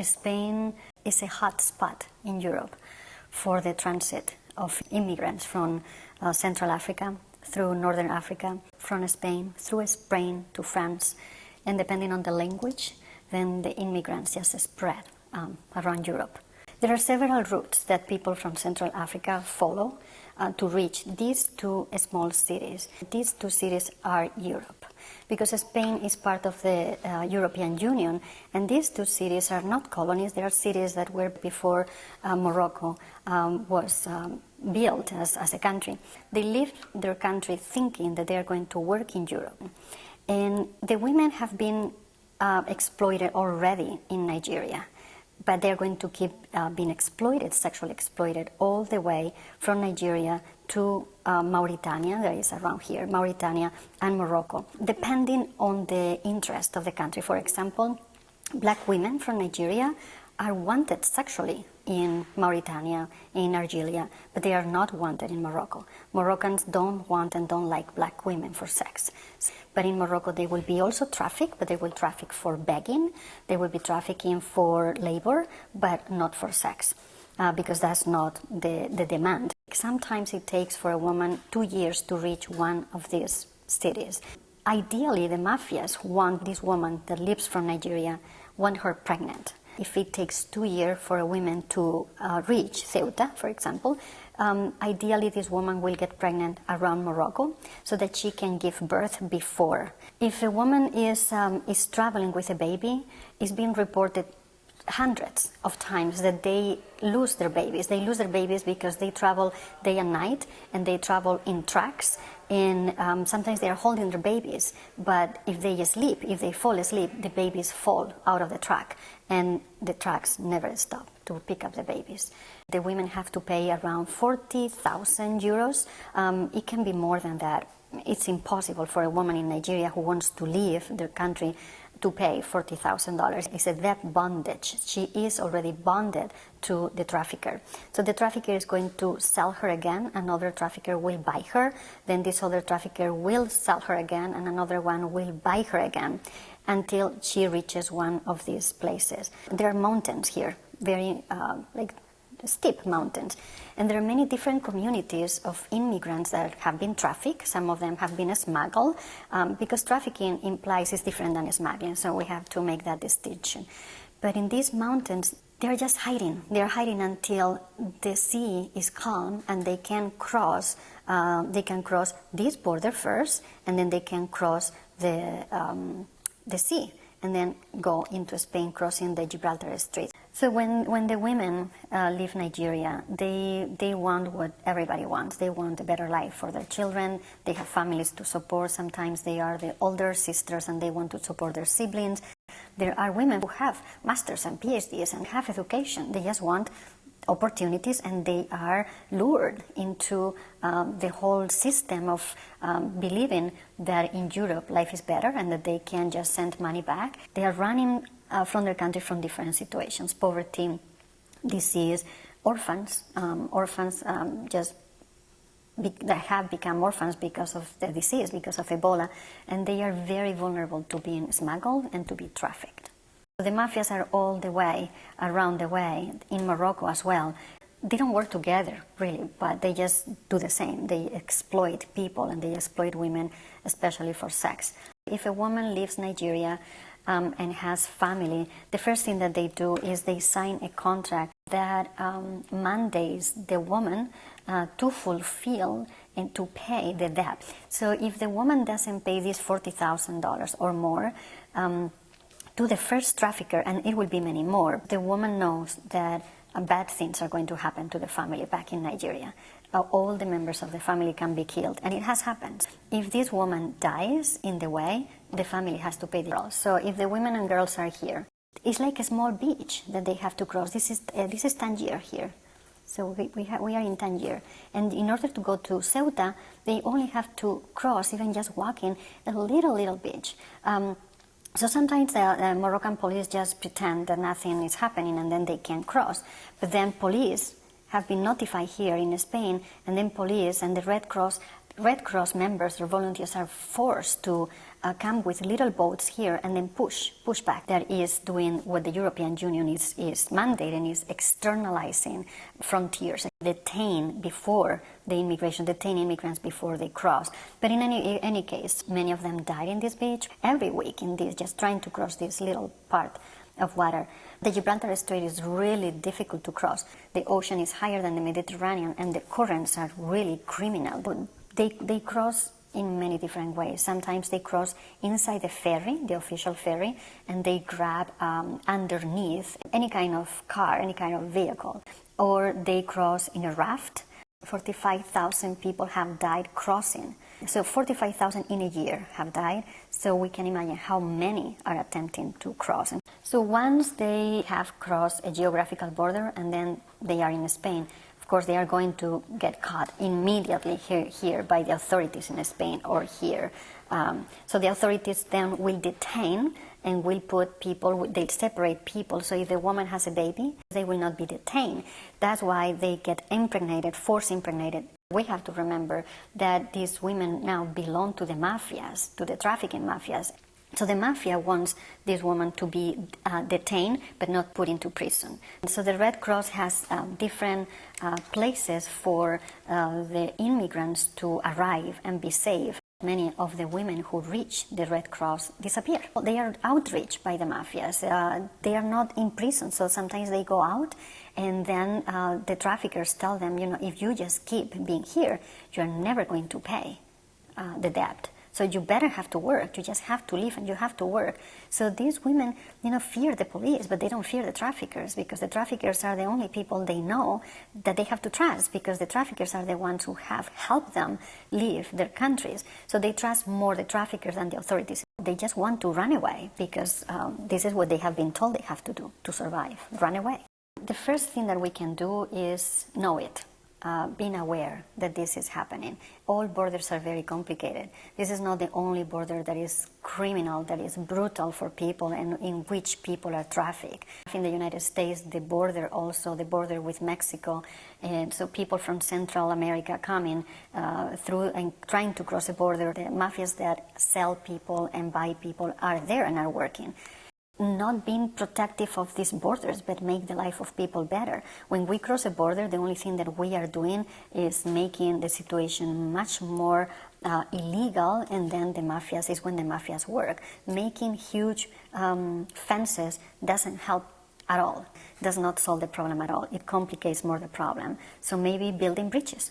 Spain is a hot spot in Europe for the transit of immigrants from Central Africa through Northern Africa, from Spain through Spain to France, and depending on the language, then the immigrants just spread around Europe. There are several routes that people from Central Africa follow to reach these two small cities. These two cities are Europe, because Spain is part of the European Union, and these two cities are not colonies. They are cities that were before Morocco was built as a country. They left their country thinking that they are going to work in Europe. And the women have been exploited already in Nigeria, but they're going to keep being exploited, sexually exploited, all the way from Nigeria to Mauritania, that is around here, Mauritania and Morocco, depending on the interest of the country. For example, black women from Nigeria are wanted sexually in Mauritania, in Algeria, but they are not wanted in Morocco. Moroccans don't want and don't like black women for sex. But in Morocco they will be also trafficked, but they will traffic for begging, they will be trafficking for labor, but not for sex, because that's not the demand. Sometimes it takes for a woman 2 years to reach one of these cities. Ideally, the mafias want this woman that lives from Nigeria, want her pregnant. If it takes 2 years for a woman to reach Ceuta, for example, ideally this woman will get pregnant around Morocco so that she can give birth before. If a woman is traveling with a baby, it's been reported hundreds of times that they lose their babies. They lose their babies because they travel day and night, and they travel in trucks, and sometimes they are holding their babies, but if they sleep, if they fall asleep, the babies fall out of the truck, and the trucks never stop to pick up the babies. The women have to pay around 40,000 euros. It can be more than that. It's impossible for a woman in Nigeria who wants to leave their country to pay $40,000. It's a debt bondage. She is already bonded to the trafficker. So the trafficker is going to sell her again, another trafficker will buy her, then this other trafficker will sell her again, and another one will buy her again, until she reaches one of these places. There are mountains here, very steep mountains. And there are many different communities of immigrants that have been trafficked. Some of them have been smuggled, because trafficking implies it's different than smuggling, so we have to make that distinction. But in these mountains, they're just hiding. They're hiding until the sea is calm and they can cross this border first, and then they can cross the sea and then go into Spain, crossing the Gibraltar Strait. So when the women leave Nigeria, they want what everybody wants. They want a better life for their children. They have families to support. Sometimes they are the older sisters and they want to support their siblings. There are women who have masters and PhDs and have education. They just want opportunities, and they are lured into the whole system of believing that in Europe life is better and that they can just send money back. They are running from their country from different situations: poverty, disease, orphans, that have become orphans because of the disease, because of Ebola, and they are very vulnerable to being smuggled and to be trafficked. The mafias are all the way, around the way, in Morocco as well. They don't work together, really, but they just do the same. They exploit people and they exploit women, especially for sex. If a woman leaves Nigeria and has family, the first thing that they do is they sign a contract that mandates the woman to fulfill and to pay the debt. So if the woman doesn't pay this $40,000 or more, to the first trafficker, and it will be many more, the woman knows that bad things are going to happen to the family back in Nigeria. All the members of the family can be killed, and it has happened. If this woman dies in the way, the family has to pay the girls. So if the women and girls are here, it's like a small beach that they have to cross. This is Tangier here. So we are in Tangier, and in order to go to Ceuta, they only have to cross, even just walking, a little beach. So sometimes the Moroccan police just pretend that nothing is happening and then they can cross. But then police have been notified here in Spain, and then police and the Red Cross members or volunteers are forced to come with little boats here and then push back. That is doing what the European Union is mandating, is externalizing frontiers, detain immigrants before they cross. But in any case, many of them died in this beach every week in this, just trying to cross this little part of water. The Gibraltar Strait is really difficult to cross. The ocean is higher than the Mediterranean and the currents are really criminal. But they cross in many different ways. Sometimes they cross inside the ferry, the official ferry, and they grab underneath any kind of car, any kind of vehicle. Or they cross in a raft. 45,000 people have died crossing. So 45,000 in a year have died. So we can imagine how many are attempting to cross. So once they have crossed a geographical border and then they are in Spain, of course, they are going to get caught immediately here by the authorities in Spain or here. So the authorities then will detain and will put people, they separate people. So if the woman has a baby, they will not be detained. That's why they get impregnated, force impregnated. We have to remember that these women now belong to the mafias, to the trafficking mafias. So the mafia wants this woman to be detained but not put into prison. So the Red Cross has different places for the immigrants to arrive and be safe. Many of the women who reach the Red Cross disappear. They are outreached by the mafias. They are not in prison, so sometimes they go out and then the traffickers tell them, if you just keep being here, you're never going to pay the debt. So you better have to work. You just have to live and you have to work. So these women, fear the police, but they don't fear the traffickers because the traffickers are the only people they know that they have to trust because the traffickers are the ones who have helped them leave their countries. So they trust more the traffickers than the authorities. They just want to run away because this is what they have been told they have to do to survive, run away. The first thing that we can do is know it. Being aware that this is happening. All borders are very complicated. This is not the only border that is criminal, that is brutal for people and in which people are trafficked. In the United States, the border with Mexico, and so people from Central America coming through and trying to cross the border. The mafias that sell people and buy people are there and are working. Not being protective of these borders, but make the life of people better. When we cross a border, the only thing that we are doing is making the situation much more illegal, and then the mafias is when the mafias work. Making huge fences doesn't help at all, does not solve the problem at all. It complicates more the problem. So maybe building bridges.